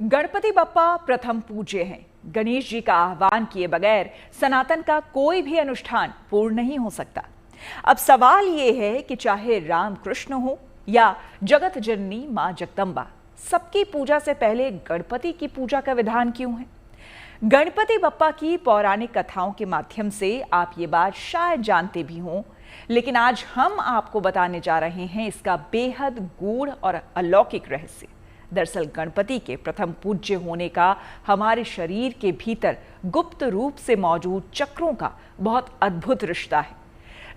गणपति बप्पा प्रथम पूज्य हैं। गणेश जी का आह्वान किए बगैर सनातन का कोई भी अनुष्ठान पूर्ण नहीं हो सकता। अब सवाल ये है कि चाहे राम कृष्ण हो या जगत जननी मां जगदम्बा, सबकी पूजा से पहले गणपति की पूजा का विधान क्यों है? गणपति बप्पा की पौराणिक कथाओं के माध्यम से आप ये बात शायद जानते भी हों, लेकिन आज हम आपको बताने जा रहे हैं इसका बेहद गूढ़ और अलौकिक रहस्य। दरअसल गणपति के प्रथम पूज्य होने का हमारे शरीर के भीतर गुप्त रूप से मौजूद चक्रों का बहुत अद्भुत रिश्ता है।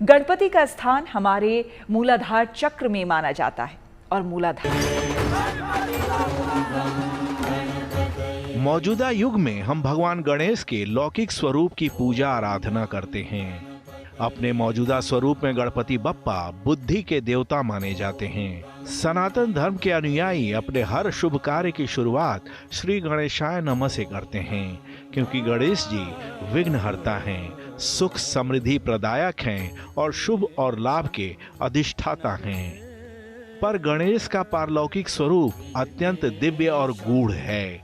गणपति का स्थान हमारे मूलाधार चक्र में माना जाता है और मौजूदा युग में हम भगवान गणेश के लौकिक स्वरूप की पूजा आराधना करते हैं। अपने मौजूदा स्वरूप में गणपति बप्पा बुद्धि के देवता माने जाते हैं। सनातन धर्म के अनुयायी अपने हर शुभ कार्य की शुरुआत श्री गणेशाय नमः से करते हैं, क्योंकि गणेश जी विघ्नहर्ता हैं, सुख समृद्धि प्रदायक हैं और शुभ और लाभ के अधिष्ठाता हैं। पर गणेश का पारलौकिक स्वरूप अत्यंत दिव्य और गूढ़ है।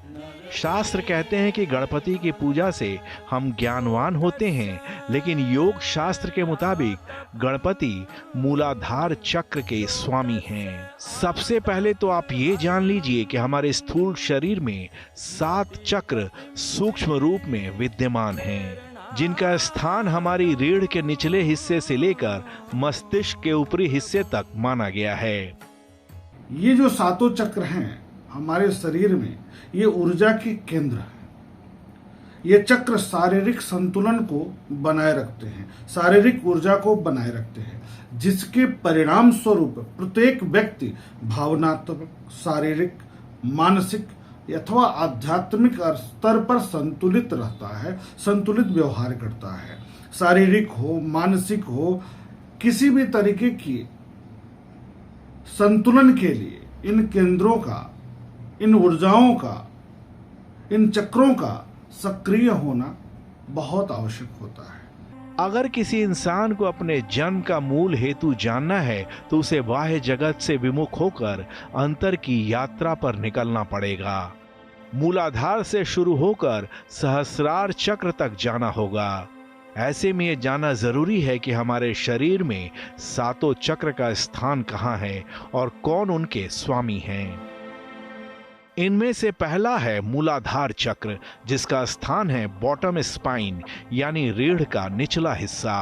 शास्त्र कहते हैं कि गणपति की पूजा से हम ज्ञानवान होते हैं, लेकिन योग शास्त्र के मुताबिक गणपति मूलाधार चक्र के स्वामी हैं। सबसे पहले तो आप ये जान लीजिए कि हमारे स्थूल शरीर में 7 चक्र सूक्ष्म रूप में विद्यमान हैं, जिनका स्थान हमारी रीढ़ के निचले हिस्से से लेकर मस्तिष्क के ऊपरी हिस्से तक माना गया है। ये जो 7 चक्र हैं हमारे शरीर में, ये ऊर्जा के केंद्र हैं। ये चक्र शारीरिक संतुलन को बनाए रखते हैं, शारीरिक ऊर्जा को बनाए रखते हैं, जिसके परिणाम स्वरूप प्रत्येक व्यक्ति भावनात्मक, शारीरिक, मानसिक अथवा आध्यात्मिक स्तर पर संतुलित रहता है, संतुलित व्यवहार करता है। शारीरिक हो, मानसिक हो, किसी भी तरीके की संतुलन के लिए इन केंद्रों का, इन ऊर्जाओं का, इन चक्रों का सक्रिय होना बहुत आवश्यक होता है। अगर किसी इंसान को अपने जन्म का मूल हेतु जानना है तो उसे बाह्य जगत से विमुख होकर अंतर की यात्रा पर निकलना पड़ेगा। मूलाधार से शुरू होकर सहस्रार चक्र तक जाना होगा। ऐसे में ये जानना जरूरी है कि हमारे शरीर में 7 चक्र का स्थान कहाँ है और कौन उनके स्वामी हैं। इनमें से पहला है मूलाधार चक्र, जिसका स्थान है बॉटम स्पाइन यानी रीढ़ का निचला हिस्सा।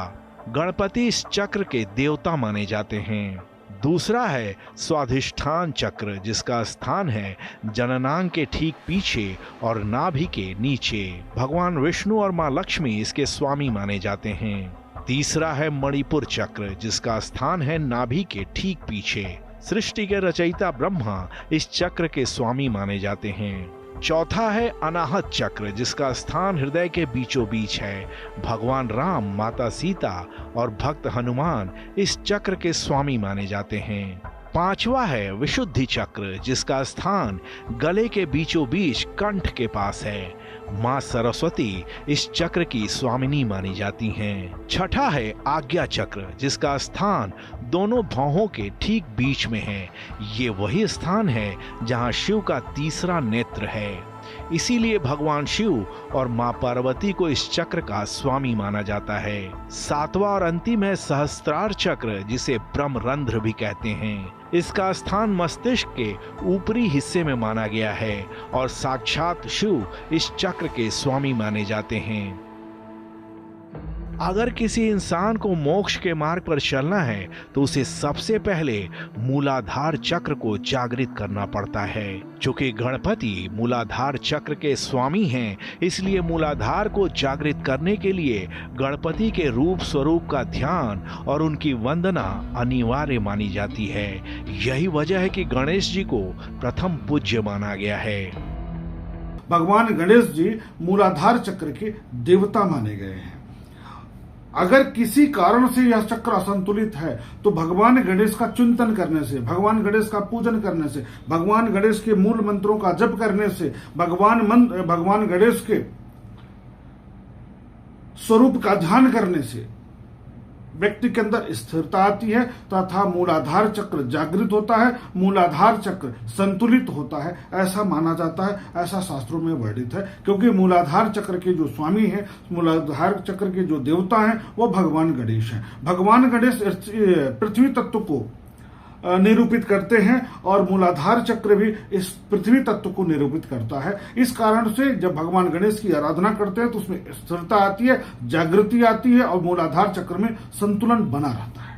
गणपति इस चक्र के देवता माने जाते हैं। दूसरा है स्वाधिष्ठान चक्र, जिसका स्थान है जननांग के ठीक पीछे और नाभि के नीचे। भगवान विष्णु और मां लक्ष्मी इसके स्वामी माने जाते हैं। तीसरा है मणिपुर चक्र, जिसका स्थान है नाभि के ठीक पीछे। सृष्टि के रचयिता ब्रह्मा इस चक्र के स्वामी माने जाते हैं। चौथा है अनाहत चक्र, जिसका स्थान हृदय के बीचों बीच है। भगवान राम, माता सीता और भक्त हनुमान इस चक्र के स्वामी माने जाते हैं। पांचवा है विशुद्धि चक्र, जिसका स्थान गले के बीचों बीच कंठ के पास है। मां सरस्वती इस चक्र की स्वामिनी मानी जाती हैं। छठा है आज्ञा चक्र, जिसका स्थान दोनों भौहों के ठीक बीच में है। ये वही स्थान है जहां शिव का तीसरा नेत्र है। इसीलिए भगवान शिव और मां पार्वती को इस चक्र का स्वामी माना जाता है। 7वां और अंतिम है सहस्त्रार चक्र, जिसे ब्रह्मरंध्र भी कहते हैं। इसका स्थान मस्तिष्क के ऊपरी हिस्से में माना गया है और साक्षात शिव इस चक्र के स्वामी माने जाते हैं। अगर किसी इंसान को मोक्ष के मार्ग पर चलना है तो उसे सबसे पहले मूलाधार चक्र को जागृत करना पड़ता है। चूंकि गणपति मूलाधार चक्र के स्वामी हैं, इसलिए मूलाधार को जागृत करने के लिए गणपति के रूप स्वरूप का ध्यान और उनकी वंदना अनिवार्य मानी जाती है। यही वजह है कि गणेश जी को प्रथम पूज्य माना गया है। भगवान गणेश जी मूलाधार चक्र के देवता माने गए हैं। अगर किसी कारण से यह चक्र असंतुलित है तो भगवान गणेश का चिंतन करने से, भगवान गणेश का पूजन करने से, भगवान गणेश के मूल मंत्रों का जप करने से, भगवान गणेश के स्वरूप का ध्यान करने से व्यक्ति के अंदर स्थिरता आती है तथा मूलाधार चक्र जागृत होता है, मूलाधार चक्र संतुलित होता है, ऐसा माना जाता है, ऐसा शास्त्रों में वर्णित है। क्योंकि मूलाधार चक्र के जो स्वामी हैं, मूलाधार चक्र के जो देवता हैं, वो भगवान गणेश हैं। भगवान गणेश पृथ्वी तत्व को निरूपित करते हैं और मूलाधार चक्र भी इस पृथ्वी तत्व को निरूपित करता है। इस कारण से जब भगवान गणेश की आराधना करते हैं तो उसमें स्थिरता आती है, जागृति आती है और मूलाधार चक्र में संतुलन बना रहता है।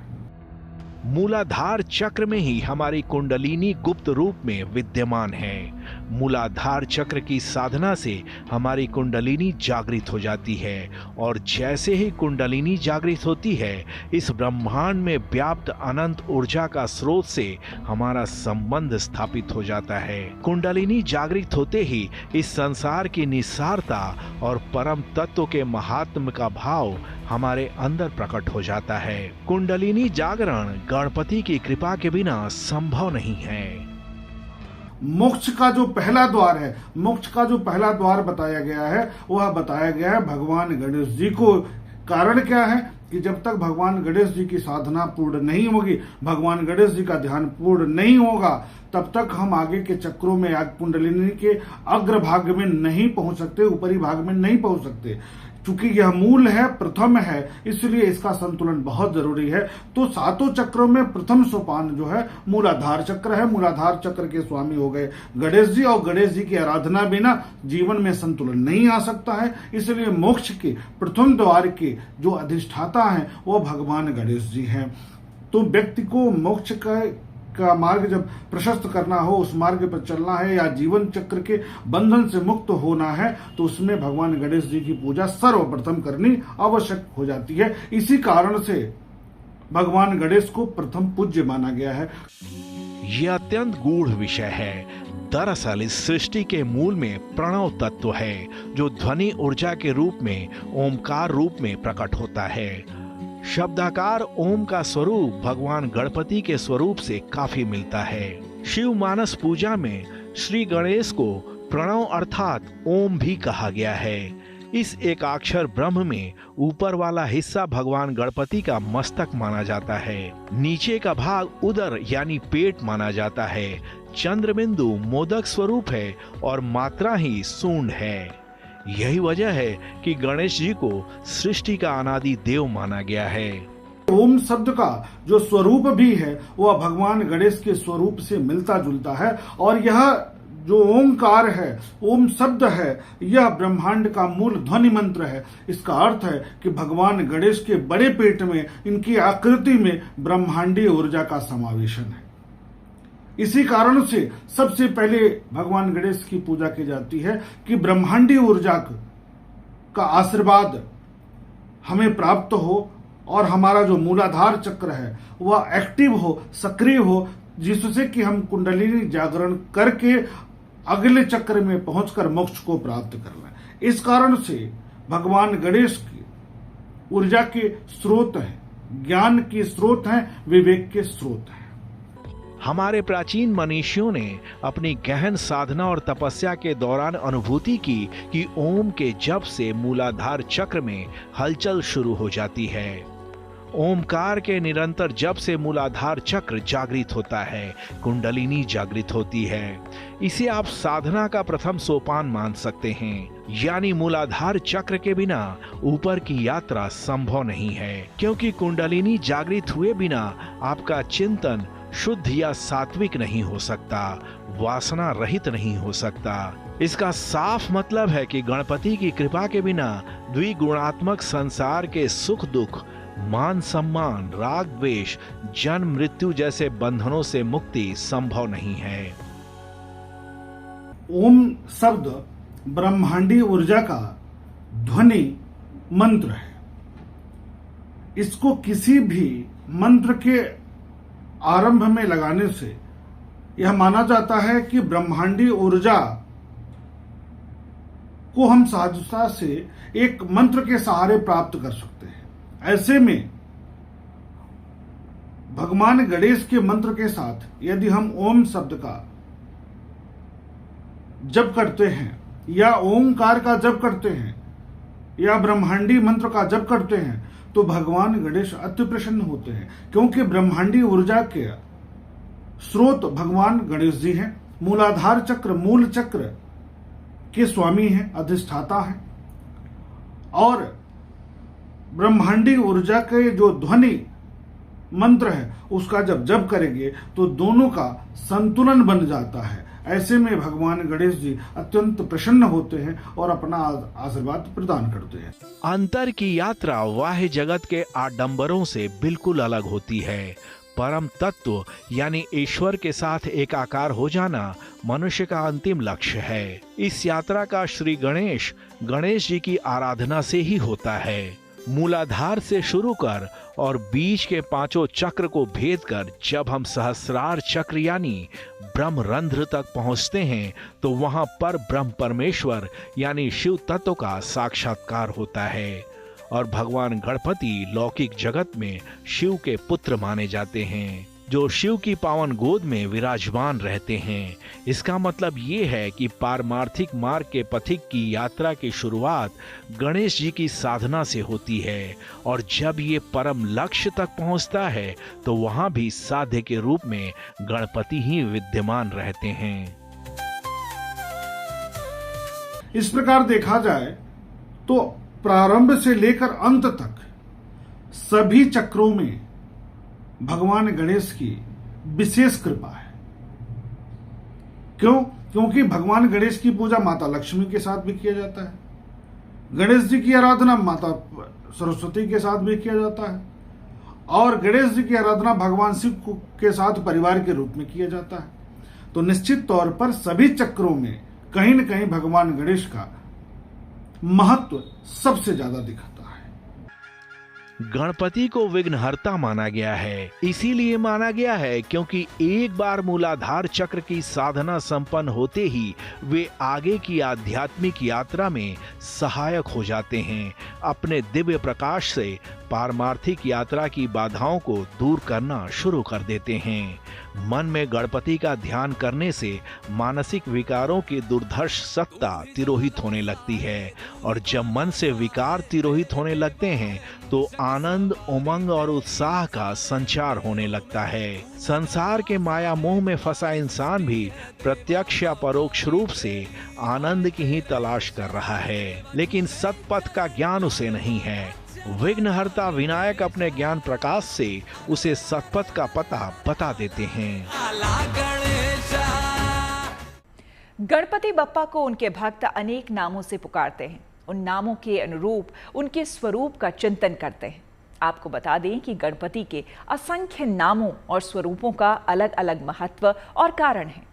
मूलाधार चक्र में ही हमारी कुंडलिनी गुप्त रूप में विद्यमान है। मूलाधार चक्र की साधना से हमारी कुंडलिनी जागृत हो जाती है और जैसे ही कुंडलिनी जागृत होती है, इस ब्रह्मांड में व्याप्त अनंत ऊर्जा का स्रोत से हमारा संबंध स्थापित हो जाता है। कुंडलिनी जागृत होते ही इस संसार की निस्सारता और परम तत्व के महात्म्य का भाव हमारे अंदर प्रकट हो जाता है। कुंडलिनी जागरण गणपति की कृपा के बिना संभव नहीं है। मोक्ष का जो पहला द्वार है, मोक्ष का जो पहला द्वार बताया गया है, वह बताया गया है भगवान गणेश जी को। कारण क्या है कि जब तक भगवान गणेश जी की साधना पूर्ण नहीं होगी, भगवान गणेश जी का ध्यान पूर्ण नहीं होगा, तब तक हम आगे के चक्रों में या कुंडलिनी के अग्रभाग में नहीं पहुंच सकते, ऊपरी भाग में नहीं पहुंच सकते। चूंकि यह मूल है, प्रथम है, इसलिए इसका संतुलन बहुत जरूरी है। तो सातों चक्रों में प्रथम सोपान जो है मूलाधार चक्र है। मूलाधार चक्र के स्वामी हो गए गणेश जी और गणेश जी की आराधना बिना जीवन में संतुलन नहीं आ सकता है। इसलिए मोक्ष के प्रथम द्वार के जो अधिष्ठाता हैं वो भगवान गणेश जी हैं। तो व्यक्ति को मोक्ष का मार्ग जब प्रशस्त करना हो, उस मार्ग पर चलना है या जीवन चक्र के बंधन से मुक्त होना है, तो उसमें भगवान गणेश जी की पूजा सर्वप्रथम करनी आवश्यक हो जाती है। इसी कारण से भगवान गणेश को प्रथम पूज्य माना गया है। यह अत्यंत गूढ़ विषय है। दरअसल इस सृष्टि के मूल में प्रणव तत्व है, जो ध्वनि ऊर्जा के रूप में ओमकार रूप में प्रकट होता है। शब्दाकार ओम का स्वरूप भगवान गणपति के स्वरूप से काफी मिलता है। शिव मानस पूजा में श्री गणेश को प्रणव अर्थात ओम भी कहा गया है। इस एकाक्षर ब्रह्म में ऊपर वाला हिस्सा भगवान गणपति का मस्तक माना जाता है, नीचे का भाग उदर यानी पेट माना जाता है। चंद्रबिंदु मोदक स्वरूप है और मात्रा ही सूंड है। यही वजह है कि गणेश जी को सृष्टि का अनादि देव माना गया है। ओम शब्द का जो स्वरूप भी है वह भगवान गणेश के स्वरूप से मिलता जुलता है। और यह जो ओंकार है, ओम शब्द है, यह ब्रह्मांड का मूल ध्वनि मंत्र है। इसका अर्थ है कि भगवान गणेश के बड़े पेट में, इनकी आकृति में ब्रह्मांडीय ऊर्जा का समावेशन है। इसी कारण से सबसे पहले भगवान गणेश की पूजा की जाती है कि ब्रह्मांडीय ऊर्जा का आशीर्वाद हमें प्राप्त हो और हमारा जो मूलाधार चक्र है वह एक्टिव हो, सक्रिय हो, जिससे कि हम कुंडलिनी जागरण करके अगले चक्र में पहुंचकर मोक्ष को प्राप्त कर लें। इस कारण से भगवान गणेश की ऊर्जा के स्रोत हैं, ज्ञान के स्रोत हैं, विवेक के स्रोत हैं। हमारे प्राचीन मनीषियों ने अपनी गहन साधना और तपस्या के दौरान अनुभूति की कि ओम के जप से मूलाधार चक्र में हलचल शुरू हो जाती है। ओमकार के निरंतर जप से मूलाधार चक्र जागृत होता है, कुंडलिनी जागृत होती है। इसे आप साधना का प्रथम सोपान मान सकते हैं। यानी मूलाधार चक्र के बिना ऊपर की यात्रा संभव नहीं है, क्योंकि कुंडलिनी जागृत हुए बिना आपका चिंतन शुद्ध या सात्विक नहीं हो सकता, वासना रहित नहीं हो सकता। इसका साफ मतलब है कि गणपति की कृपा के बिना द्विगुणात्मक संसार के सुख दुख, मान सम्मान, राग द्वेष, जन्म मृत्यु जैसे बंधनों से मुक्ति संभव नहीं है। ओम शब्द ब्रह्मांडीय ऊर्जा का ध्वनि मंत्र है। इसको किसी भी मंत्र के आरंभ में लगाने से यह माना जाता है कि ब्रह्मांडीय ऊर्जा को हम सहजता से एक मंत्र के सहारे प्राप्त कर सकते हैं। ऐसे में भगवान गणेश के मंत्र के साथ यदि हम ओम शब्द का जप करते हैं या ओंकार का जप करते हैं या ब्रह्मांडी मंत्र का जप करते हैं तो भगवान गणेश अति प्रसन्न होते हैं, क्योंकि ब्रह्मांडी ऊर्जा के स्रोत भगवान गणेश जी हैं। मूलाधार चक्र मूल चक्र के स्वामी हैं, अधिष्ठाता हैं। और ब्रह्मांडी ऊर्जा के जो ध्वनि मंत्र है उसका जब जप करेंगे तो दोनों का संतुलन बन जाता है। ऐसे में भगवान गणेश जी अत्यंत प्रसन्न होते हैं और अपना आशीर्वाद प्रदान करते हैं। अंतर की यात्रा बाह्य जगत के आडंबरों से बिल्कुल अलग होती है। परम तत्व यानी ईश्वर के साथ एकाकार हो जाना मनुष्य का अंतिम लक्ष्य है। इस यात्रा का श्री गणेश जी की आराधना से ही होता है। मूलाधार से शुरू कर और बीच के पांचों चक्र को भेद कर जब हम सहस्रार चक्र यानी ब्रह्म रंध्र तक पहुंचते हैं तो वहां पर ब्रह्म परमेश्वर यानी शिव तत्व का साक्षात्कार होता है। और भगवान गणपति लौकिक जगत में शिव के पुत्र माने जाते हैं, जो शिव की पावन गोद में विराजमान रहते हैं। इसका मतलब ये है कि पारमार्थिक मार्ग के पथिक की यात्रा की शुरुआत गणेश जी की साधना से होती है, और जब ये परम लक्ष्य तक पहुंचता है तो वहां भी साध्य के रूप में गणपति ही विद्यमान रहते हैं। इस प्रकार देखा जाए तो प्रारंभ से लेकर अंत तक सभी चक्रों में भगवान गणेश की विशेष कृपा है। क्यों? क्योंकि भगवान गणेश की पूजा माता लक्ष्मी के साथ भी किया जाता है, गणेश जी की आराधना माता सरस्वती के साथ भी किया जाता है, और गणेश जी की आराधना भगवान शिव के साथ परिवार के रूप में किया जाता है। तो निश्चित तौर पर सभी चक्रों में कहीं न कहीं भगवान गणेश का महत्व सबसे ज्यादा दिखता है। गणपति को विघ्नहर्ता माना गया है। इसीलिए माना गया है क्योंकि एक बार मूलाधार चक्र की साधना संपन्न होते ही वे आगे की आध्यात्मिक यात्रा में सहायक हो जाते हैं। अपने दिव्य प्रकाश से पारमार्थिक यात्रा की बाधाओं को दूर करना शुरू कर देते हैं। मन में गणपति का ध्यान करने से मानसिक विकारों की दुर्धर्ष सत्ता तिरोहित होने लगती है, और जब मन से विकार तिरोहित होने लगते हैं तो आनंद, उमंग और उत्साह का संचार होने लगता है। संसार के माया मोह में फंसा इंसान भी प्रत्यक्ष या परोक्ष रूप से आनंद की ही तलाश कर रहा है, लेकिन सतपथ का ज्ञान उसे नहीं है। विघ्नहर्ता विनायक अपने ज्ञान प्रकाश से उसे सतपथ का पता बता देते हैं। गणपति बप्पा को उनके भक्त अनेक नामों से पुकारते हैं। उन नामों के अनुरूप उनके स्वरूप का चिंतन करते हैं। आपको बता दें कि गणपति के असंख्य नामों और स्वरूपों का अलग अलग महत्व और कारण है।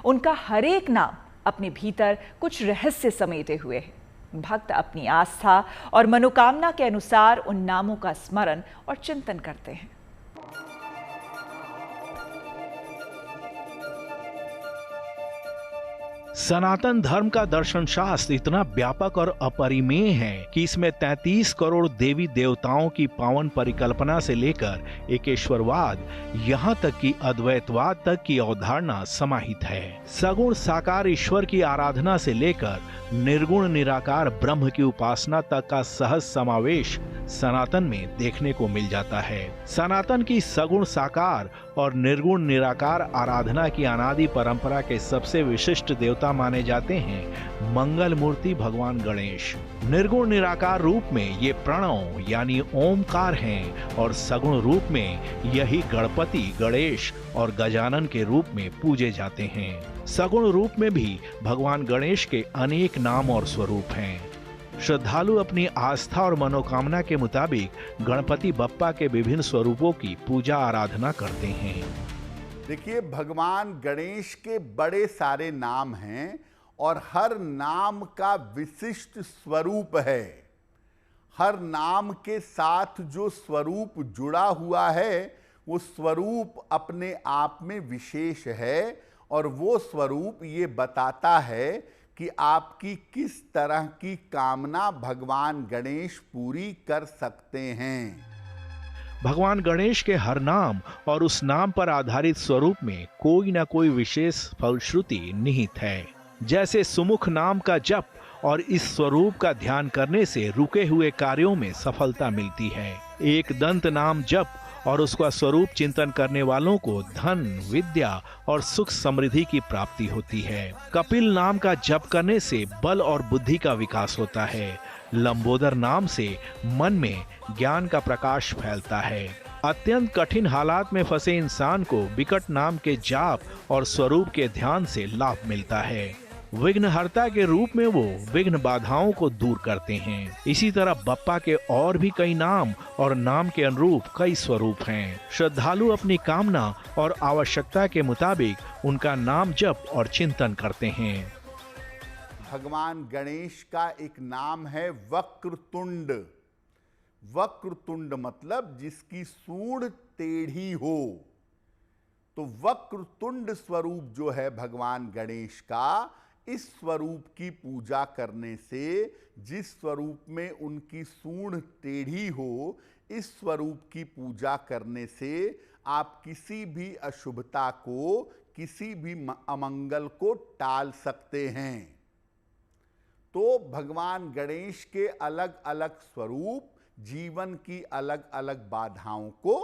उनका हर एक नाम अपने भीतर कुछ रहस्य समेटे हुए है। भक्त अपनी आस्था और मनोकामना के अनुसार उन नामों का स्मरण और चिंतन करते हैं। सनातन धर्म का दर्शन शास्त्र इतना व्यापक और अपरिमेय है कि इसमें 33 करोड़ देवी देवताओं की पावन परिकल्पना से लेकर एकेश्वरवाद, यहाँ तक कि अद्वैतवाद तक की अवधारणा समाहित है। सगुण साकार ईश्वर की आराधना से लेकर निर्गुण निराकार ब्रह्म की उपासना तक का सहज समावेश सनातन में देखने को मिल जाता है। सनातन की सगुण साकार और निर्गुण निराकार आराधना की अनादि परंपरा के सबसे विशिष्ट देवता माने जाते हैं मंगल मूर्ति भगवान गणेश। निर्गुण निराकार रूप में ये प्रणव यानी ओमकार हैं, और सगुण रूप में यही गणपति, गणेश और गजानन के रूप में पूजे जाते हैं। सगुण रूप में भी भगवान गणेश के अनेक नाम और स्वरूप हैं। श्रद्धालु अपनी आस्था और मनोकामना के मुताबिक गणपति बप्पा के विभिन्न स्वरूपों की पूजा आराधना करते हैं। देखिए, भगवान गणेश के बड़े सारे नाम हैं और हर नाम का विशिष्ट स्वरूप है। हर नाम के साथ जो स्वरूप जुड़ा हुआ है वो स्वरूप अपने आप में विशेष है, और वो स्वरूप ये बताता है कि आपकी किस तरह की कामना भगवान गणेश पूरी कर सकते हैं। भगवान गणेश के हर नाम और उस नाम पर आधारित स्वरूप में कोई ना कोई विशेष फलश्रुति निहित है। जैसे सुमुख नाम का जप और इस स्वरूप का ध्यान करने से रुके हुए कार्यों में सफलता मिलती है। एक दंत नाम जप और उसका स्वरूप चिंतन करने वालों को धन, विद्या और सुख समृद्धि की प्राप्ति होती है। कपिल नाम का जप करने से बल और बुद्धि का विकास होता है। लंबोदर नाम से मन में ज्ञान का प्रकाश फैलता है। अत्यंत कठिन हालात में फंसे इंसान को विकट नाम के जाप और स्वरूप के ध्यान से लाभ मिलता है। विघ्नहर्ता के रूप में वो विघ्न बाधाओं को दूर करते हैं। इसी तरह बप्पा के और भी कई नाम और नाम के अनुरूप कई स्वरूप हैं। श्रद्धालु अपनी कामना और आवश्यकता के मुताबिक उनका नाम जप और चिंतन करते हैं। भगवान गणेश का एक नाम है वक्रतुंड। वक्रतुंड मतलब जिसकी सूंड टेढ़ी हो। तो वक्रतुंड स्वरूप जो है भगवान गणेश का, इस स्वरूप की पूजा करने से, जिस स्वरूप में उनकी सूंड टेढ़ी हो, इस स्वरूप की पूजा करने से आप किसी भी अशुभता को, किसी भी अमंगल को टाल सकते हैं। तो भगवान गणेश के अलग अलग स्वरूप जीवन की अलग अलग बाधाओं को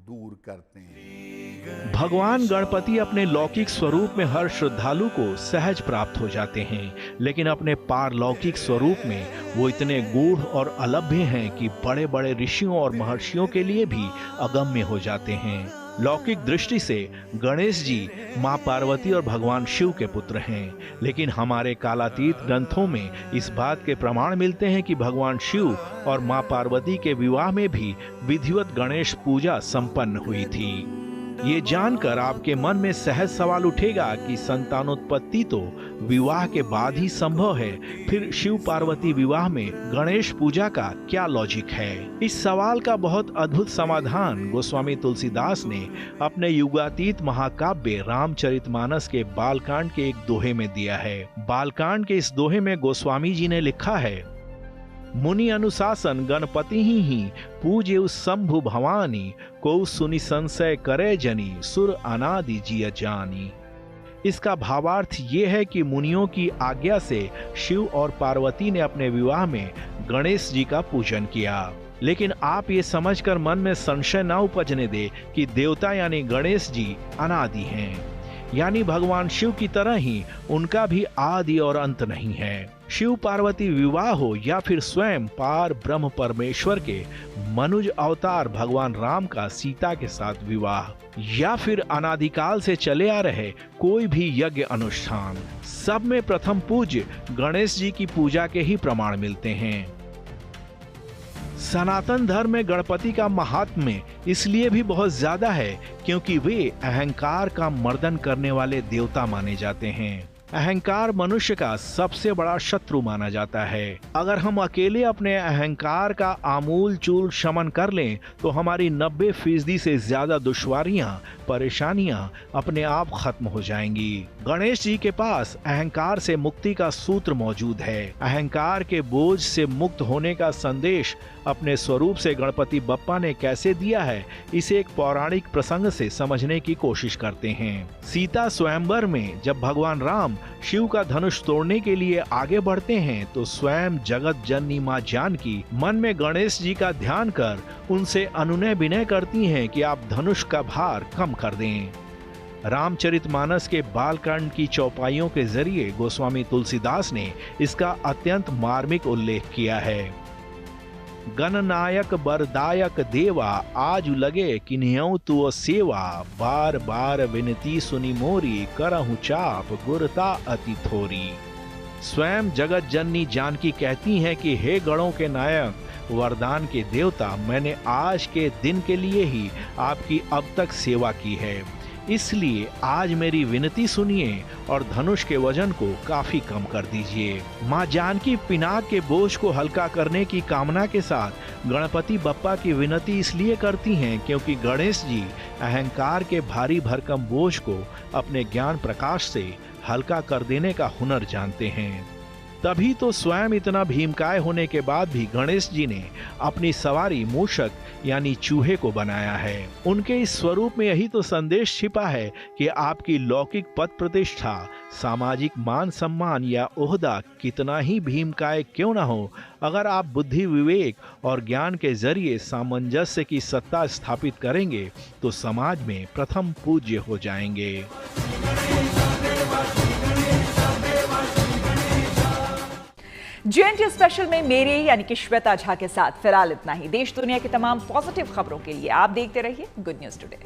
दूर करते हैं। भगवान गणपति अपने लौकिक स्वरूप में हर श्रद्धालु को सहज प्राप्त हो जाते हैं, लेकिन अपने पारलौकिक स्वरूप में वो इतने गूढ़ और अलभ्य हैं कि बड़े बड़े ऋषियों और महर्षियों के लिए भी अगम्य हो जाते हैं। लौकिक दृष्टि से गणेश जी माँ पार्वती और भगवान शिव के पुत्र हैं, लेकिन हमारे कालातीत ग्रंथों में इस बात के प्रमाण मिलते हैं कि भगवान शिव और माँ पार्वती के विवाह में भी विधिवत गणेश पूजा संपन्न हुई थी। ये जानकर आपके मन में सहज सवाल उठेगा कि संतानोत्पत्ति तो विवाह के बाद ही संभव है, फिर शिव पार्वती विवाह में गणेश पूजा का क्या लॉजिक है? इस सवाल का बहुत अद्भुत समाधान गोस्वामी तुलसीदास ने अपने युगातीत महाकाव्य रामचरितमानस के बालकांड के एक दोहे में दिया है। बालकांड के इस दोहे में गोस्वामी जी ने लिखा है, मुनि अनुशासन गणपति ही पूजे उस शंभु भवानी, को सुनि संशय करे जनी, सुर अनादि जिय जानी। इसका भावार्थ ये है कि मुनियों की आज्ञा से शिव और पार्वती ने अपने विवाह में गणेश जी का पूजन किया, लेकिन आप ये समझकर मन में संशय न उपजने दे कि देवता यानी गणेश जी अनादि हैं, यानी भगवान शिव की तरह ही उनका भी आदि और अंत नहीं है। शिव पार्वती विवाह हो या फिर स्वयं पार ब्रह्म परमेश्वर के मनुज अवतार भगवान राम का सीता के साथ विवाह, या फिर अनादिकाल से चले आ रहे कोई भी यज्ञ अनुष्ठान, सब में प्रथम पूज्य गणेश जी की पूजा के ही प्रमाण मिलते हैं। सनातन धर्म में गणपति का महात्म्य इसलिए भी बहुत ज्यादा है क्योंकि वे अहंकार का मर्दन करने वाले देवता माने जाते हैं। अहंकार मनुष्य का सबसे बड़ा शत्रु माना जाता है। अगर हम अकेले अपने अहंकार का आमूल चूल शमन कर लें तो हमारी 90% से ज्यादा दुश्वारियां, परेशानियां अपने आप खत्म हो जाएंगी। गणेश जी के पास अहंकार से मुक्ति का सूत्र मौजूद है। अहंकार के बोझ से मुक्त होने का संदेश अपने स्वरूप से गणपति बप्पा ने कैसे दिया है, इसे एक पौराणिक प्रसंग से समझने की कोशिश करते हैं। सीता स्वयंवर में जब भगवान राम शिव का धनुष तोड़ने के लिए आगे बढ़ते हैं तो स्वयं जगत जननी माँ जानकी मन में गणेश जी का ध्यान कर उनसे अनुनय विनय करती हैं कि आप धनुष का भार कम कर दें। रामचरितमानस के बालकांड की चौपाइयों के जरिए गोस्वामी तुलसीदास ने इसका अत्यंत मार्मिक उल्लेख किया है। गणनायक बरदायक देवा, आज लगे किन्हऊ तुअ सेवा, बार बार विनती सुनी मोरी, करहु चाप गुरता अति थोरी। स्वयं जगत जननी जानकी कहती हैं कि हे गणों के नायक, वरदान के देवता, मैंने आज के दिन के लिए ही आपकी अब तक सेवा की है, इसलिए आज मेरी विनती सुनिए और धनुष के वजन को काफी कम कर दीजिए। माँ जानकी पिनाक के बोझ को हल्का करने की कामना के साथ गणपति बप्पा की विनती इसलिए करती हैं क्योंकि गणेश जी अहंकार के भारी भरकम बोझ को अपने ज्ञान प्रकाश से हल्का कर देने का हुनर जानते हैं। तभी तो स्वयं इतना भीमकाय होने के बाद भी गणेश जी ने अपनी सवारी मूषक यानी चूहे को बनाया है। उनके इस स्वरूप में यही तो संदेश छिपा है कि आपकी लौकिक पद प्रतिष्ठा, सामाजिक मान सम्मान या ओहदा कितना ही भीमकाय क्यों न हो, अगर आप बुद्धि, विवेक और ज्ञान के जरिए सामंजस्य की सत्ता स्थापित करेंगे तो समाज में प्रथम पूज्य हो जाएंगे। JNT स्पेशल में मेरे यानी कि श्वेता झा के साथ फिलहाल इतना ही। देश दुनिया की तमाम पॉजिटिव खबरों के लिए आप देखते रहिए गुड न्यूज टुडे।